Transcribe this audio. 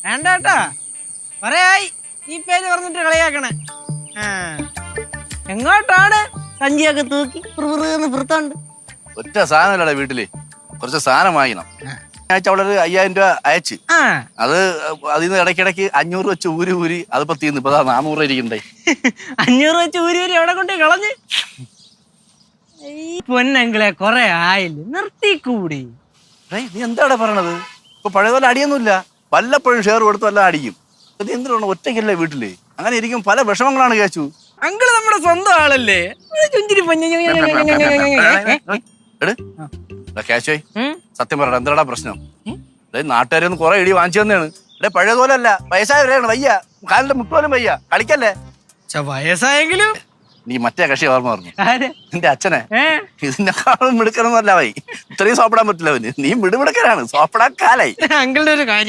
വേണ്ട കേട്ടാ, പറയായി ഈ പേര് പറഞ്ഞിട്ട് കളിയാക്കണേ. എങ്ങോട്ടാണ് സഞ്ചിയൊക്കെ തൂക്കി പുറത്തോണ്ട്? ഒറ്റ സാധനമല്ലടാ വീട്ടില്, കുറച്ച് സാധനം വാങ്ങിക്കണം. ആഴ്ച അവളൊരു 5000 രൂപ അയച്ച്, അത് അതിൽ നിന്ന് ഇടയ്ക്കിടയ്ക്ക് 500 വെച്ച് ഊരി അതിപ്പോ തീർന്നു. ഇപ്പൊ 400 രൂപ ഇരിക്കണ്ടേ. 500 വെച്ച് ഊരി എവിടെ കൊണ്ട് കളഞ്ഞ്? ഈ പൊന്നങ്കിളെ കൊറേ ആയില്ല, നിർത്തിക്കൂടി. നീ എന്താടാ പറയണത്? ഇപ്പൊ പഴയപോലെ അടിയൊന്നുമില്ല, വല്ലപ്പോഴും ഷെയർ കൊടുത്തു എല്ലാം അടിക്കും. ഇത് എന്തിനാണ് ഒറ്റയ്ക്കല്ലേ വീട്ടില്? അങ്ങനെ ഇരിക്കും പല വിഷമങ്ങളാണ് കേച്ചു. അങ്കിള് നമ്മുടെ സ്വന്തം ആളല്ലേ. കേശോയ് സത്യം പറയടാ, എന്താടാ പ്രശ്നം? നാട്ടുകാരൊന്നും കുറെ ഇടി വാങ്ങിച്ചു തന്നെയാണ്. പഴയതുപോലെ അല്ല, വയസ്സായവരെയാണ്, വയ്യ, കാലിന്റെ മുട്ടുപോലും വയ്യ, കളിക്കല്ലേ. വയസ്സായെങ്കിലും നീ മറ്റേ കക്ഷി ഓർമ്മ പറഞ്ഞു, നിന്റെ അച്ഛനെ. ഇതിനെക്കാളും മിടുക്കണമെന്നല്ല വൈ, ഇത്രയും സോപ്പിടാൻ പറ്റില്ല അവന്. നീ മിടുമിടുക്കനാണ്, സോപ്പിടാൻ കാലായി. അങ്കിളുടെ ഒരു കാര്യം